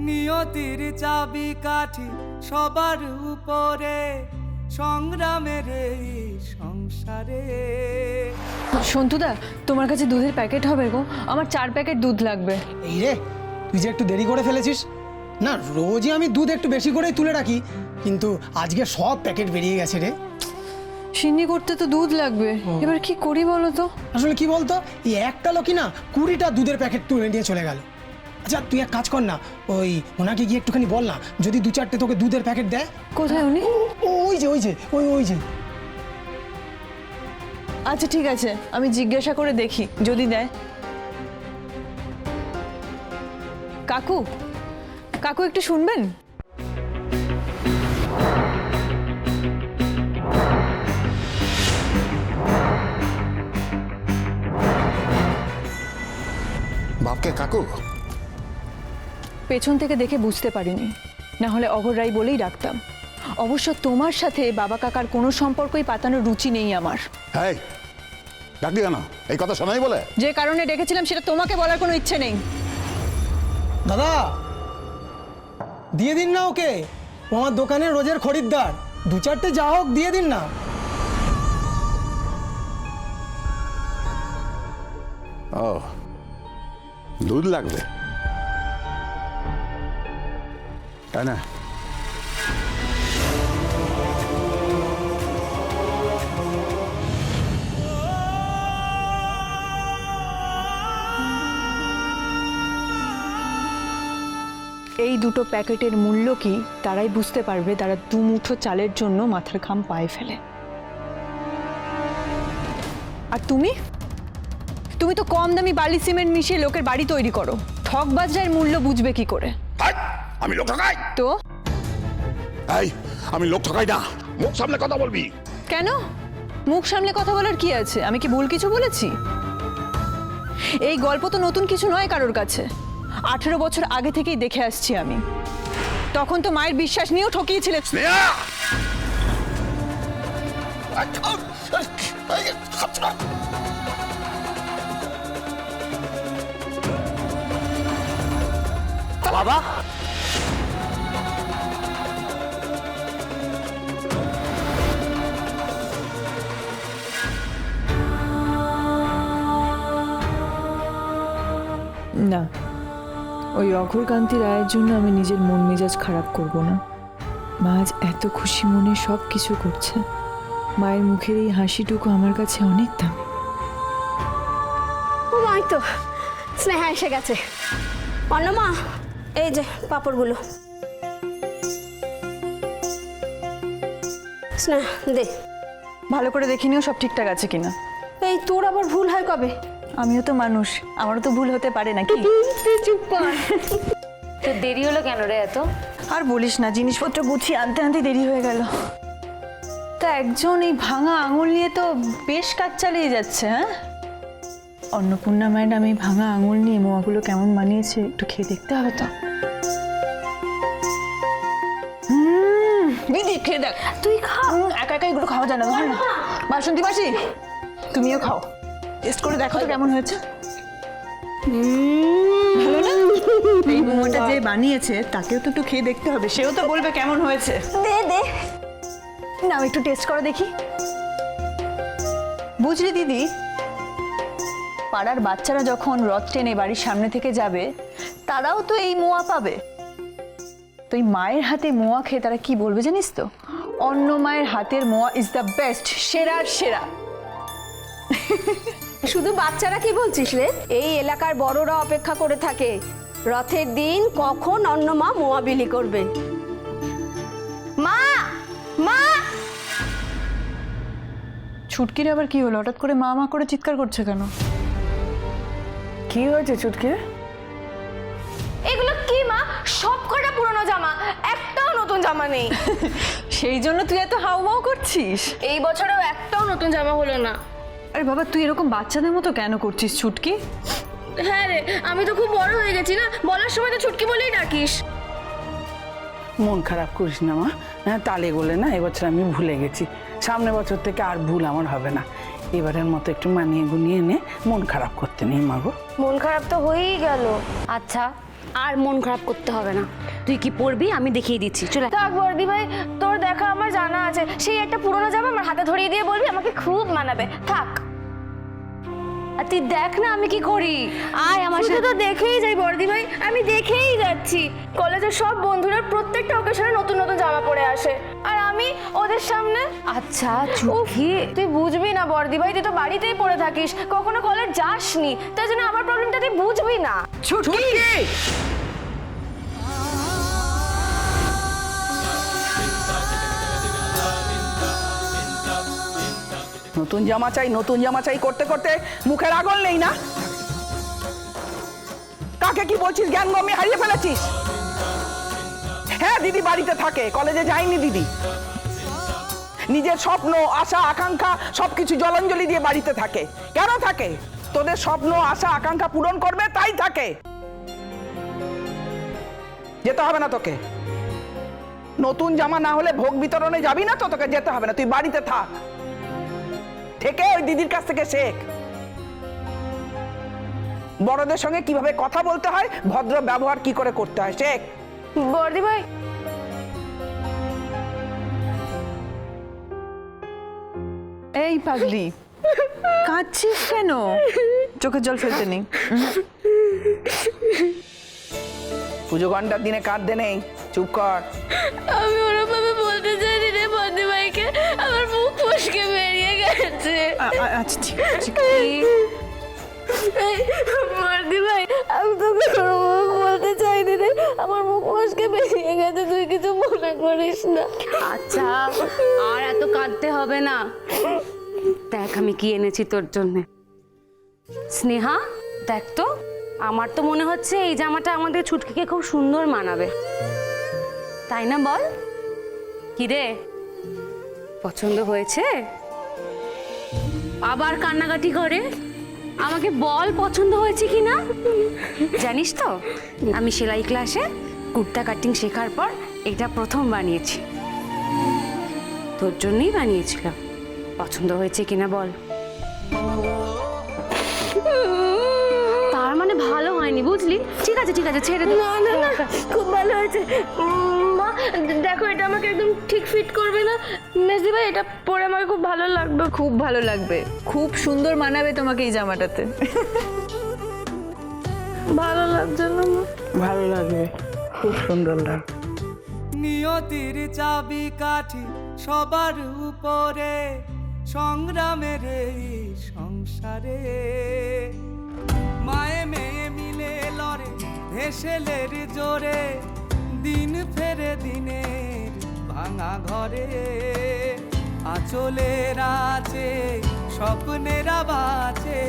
নিয়তির চাবি কাঠি সবার উপরে, সংগ্রামের এই সংসারে। সন্তুদা, তোমার কাছে দুধের প্যাকেট হবে গো? আমার 4 প্যাকেট দুধ লাগবে। এই রে, তুই যে একটু দেরি করে ফেলেছিস। না, রোজই আমি দুধ একটু বেশি করেই তুলে রাখি, কিন্তু আজকে সব প্যাকেট বেরিয়ে গেছে রে। সিন্নি করতে তো দুধ লাগবে, এবার কি করি বলো তো? আসলে কি বলতো, এই একটা লোকই না 20টা দুধের প্যাকেট তুলে নিয়ে চলে গেল। আচ্ছা তুই এক কাজ কর না, ওই ওনাকে গিয়ে একটুখানি বল না, যদি 2-4টে তোকে দুধের প্যাকেট দেয়। কোথায় উনি? ওই যে ওই যে ওই যে। আচ্ছা ঠিক আছে, আমি জিজ্ঞাসা করে দেখি যদি দেয়। কাকু, কাকু একটু শুনবেন? বাপকে কাকু? পেছন থেকে দেখে বুঝতে পারিনি, না হলে অঘর রাই বলেই ডাকতাম। অবশ্য তোমার সাথে বাবা কাকার কোনো সম্পর্কই পাতানোর রুচি নেই আমার। হ্যাঁ, ডাকলি কেন? এই কথা শোনাই বলে? যে কারণে ডেকেছিলাম সেটা তোমাকে বলার কোনো ইচ্ছে নেই। দাদা, দিয়ে দিন না ওকে, ও আমার দোকানের রোজের খরিদ্দার। 2-4টে যা হোক দিয়ে দিন না। ও, দুধ লাগবে তাই না? এই দুটো প্যাকেটের মূল্য কি তারাই বুঝতে পারবে যারা 2 মুঠো চালের জন্য মাথার ঘাম পায়ে ফেলে। আর তুমি তুমি তো কম দামি বালি সিমেন্ট মিশিয়ে লোকের বাড়ি তৈরি করো। ঠকবাজরা এর মূল্য বুঝবে কি করে? আমি লোক ঠকাই? তো এই, আমি লোক ঠকাই না, মুখ সামনে কথা বলবি। কেন? মুখ সামলে কথা বলার কি আছে? আমি কি ভুল কিছু বলেছি? এই গল্প তো নতুন কিছু নয় কারোর কাছে। 18 বছর আগে থেকেই দেখে আসছি আমি। তখন তো মায়ের বিশ্বাস নিয়েও ঠকিয়েছিলে। বাবা, না, ওই অঘরকান্তি রায়ের জন্য আমি নিজের মন মেজাজ খারাপ করব না। মা আজ এত খুশি মনে সব কিছু করছে, মায়ের মুখের এই হাসিটুকু আমার কাছে অনেক দামি। ও মাই তো, স্নেহা এসে গেছে। অন্নমা, এই যে পাপড়গুলো। স্নেহা দে। ভালো করে দেখে নিও সব ঠিকঠাক আছে কিনা। এই তোর আবার ভুল হয় কবে? আমিও তো মানুষ, আমারও তো ভুল হতে পারে নাকি? চুপ কর। তো দেরি হলো কেন রে এত? আর বলিস না, জিনিসপত্র গুছিয়ে আনতে আনতে দেরি হয়ে গেল। তা একজন এই ভাঙা আঙুল নিয়ে তো বেশ কাজ চালিয়ে যাচ্ছে। হ্যাঁ, অন্নপূর্ণা মায়ের নামে ভাঙা আঙুল নিয়ে মোয়াগুলো কেমন বানিয়েছে একটু খেয়ে দেখতে হবে তো। দিদি খেয়ে দেখ। তুই খা। একা একা এগুলো খাওয়া যায় না, ধর না। বাসন্তী মাসি, তুমিও খাও, টেস্ট করে দেখো তো কেমন হয়েছে। ভালো না? এই মোমোটা যে বানিয়েছে তাকেও তো একটু খেয়ে দেখতে হবে, সেও তো বলবে কেমন হয়েছে। দে দে। না, একটু টেস্ট করে দেখি। বুঝলি দিদি, পাড়ার বাচ্চারা যখন রথ টেনে বাড়ির সামনে থেকে যাবে, তারাও তো এই মোয়া পাবে। তো এই মায়ের হাতে মোয়া খেয়ে তারা কি বলবে জানিস তো? অন্য মায়ের হাতের মোয়া ইজ দ্য বেস্ট, সেরার সেরা। শুধু বাচ্চারা কি বলছিস রে? এই এলাকার বড়রা অপেক্ষা করে থাকে রথের দিন কখন অন্নমা মোয়া বিলি করবে। মা, মা। ছুটকির আবার কি হলো? হঠাৎ করে মা মা করে চিৎকার করছে কেন? কি হয়েছে ছুটকির? এগুলো কি মা? সব কটা পুরনো জামা, একটাও নতুন জামা নেই। সেই জন্য তুই এত হাউমাউ করছিস? এই বছরেও একটাও নতুন জামা হলো না। আরে বাবা, তুই এরকম বাচ্চাদের মতো কেন করছিস ছুটকি? হ্যাঁ রে, আমি তো খুব বড় হয়ে গেছি না, বলার সময় তো ছুটকি বলেই ডাকিস। মন খারাপ করিস না মা। হ্যাঁ, তালে গোলে না, এবছর আমি ভুলে গেছি। সামনের বছর থেকে আর ভুল আমার হবে না। এবারের মতো একটু মানিয়ে গুনিয়ে নে, মন খারাপ করতে নেই মা গো। মন খারাপ তো হয়েই গেল। আচ্ছা, আর মন খারাপ করতে হবে না। তুই কি পরবি আমি দেখিয়ে দিচ্ছি, চলে আয়। থাক বর্দি ভাই, তোর দেখা আমার জানা আছে। সেই একটা পুরনো জামা আমার হাতে ধরিয়ে দিয়ে বলবি আমাকে খুব মানাবে। থাক। আর তুই দেখ না আমি কি করি, আয় আমার শুধু সাথে। তো দেখেই যাই বর্দি ভাই, আমি দেখেই যাচ্ছি। কলেজের সব বন্ধুরা প্রত্যেকটা অকেশনে নতুন নতুন জামা পরে আসে, আর আমি ওদের সামনে। আচ্ছা উফ, চুকি, তুই বুঝবি না বর্দি ভাই, তুই তো বাড়িতেই পড়ে থাকিস, কখনো কলেজ যাসনি, তাই জন্য আমার প্রবলেমটা তুই বুঝবি না। ছুটকি নতুন জামা চাই, নতুন জামা চাই করতে করতে মুখের আগল নেই না? কাকে কি বলছিস, জ্ঞান গম্য হারিয়ে ফেলেছিস? হ্যাঁ দিদি বাড়িতে থাকে, কলেজে যায়নি দিদি। নিজের স্বপ্ন আশা আকাঙ্ক্ষা সবকিছু জলাঞ্জলি দিয়ে বাড়িতে থাকে। কেন থাকে? তোদের স্বপ্ন আশা আকাঙ্ক্ষা পূরণ করবে তাই থাকে। যেতে হবে না তোকে। নতুন জামা না হলে ভোগ বিতরণে যাবি না তো, তোকে যেতে হবে না, তুই বাড়িতে থাক। থেকে ওই দিদির কাছ থেকে শেখ বড়দের সঙ্গে কিভাবে কথা বলতে হয়, ভদ্র ব্যবহার কি করে করতে হয়, শেখ। বর্দি ভাই, এই পাগলি, কাঁদছিস কেন? চোখের জল ফেলতে নেই। পুজো ঘন্টার দিনে কাঁদতে নেই, চুপ কর। আমি ওরকম ভাবে বলতে চাইনি রে বর্দি ভাইকে, আমার মুখ ফসকে বেরিয়ে গেছে। আচ্ছা ঠিক আছে। বর্দি ভাই, আমি তোকে ওরকম বলতে চাইনি রে, আমার মুখ ফসকে বেরিয়ে গেছে, তুই কিছু মনে করিস না। আচ্ছা আর এত কাঁদতে হবে না। দেখ আমি কি এনেছি তোর জন্য। স্নেহা দেখ তো, আমার তো মনে হচ্ছে এই জামাটা আমাদের ছুটকিকে খুব সুন্দর মানাবে, তাই না বল? কি রে, পছন্দ হয়েছে? আবার কান্নাকাটি করে, আমাকে বল পছন্দ হয়েছে কি না। জানিস তো আমি সেলাই ক্লাসে কুর্তা কাটিং শেখার পর এটা প্রথম বানিয়েছি, তোর জন্যই বানিয়েছিলাম। পছন্দ হয়েছে কিনা বল। তার মানে ভালো হয়নি বুঝলি? ঠিক আছে ঠিক আছে, ছেড়ে দে। না না না, খুব ভালো হয়েছে। মা দেখো, এটা আমাকে একদম ঠিক ফিট করবে না। মেজদি ভাই, এটা পরে আমাকে খুব ভালো লাগবে। খুব ভালো লাগবে, খুব সুন্দর মানাবে তোমাকে এই জামাটাতে। ভালো লাগছে না মা? ভালো লাগবে, খুব সুন্দর লাগবে। নিয়তির চাবি কাঠি সবার উপরে, সংগ্রামের এই সংসারে মায়ে মেয়ে মিলে লড়ে হেসেলের জোরে, দিন ফেরে দিনের ভাঙা ঘরে, আঁচলের আছে স্বপ্নেরা বাঁচে,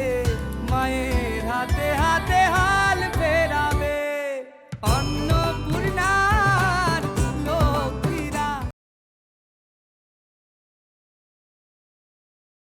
মায়ের হাতে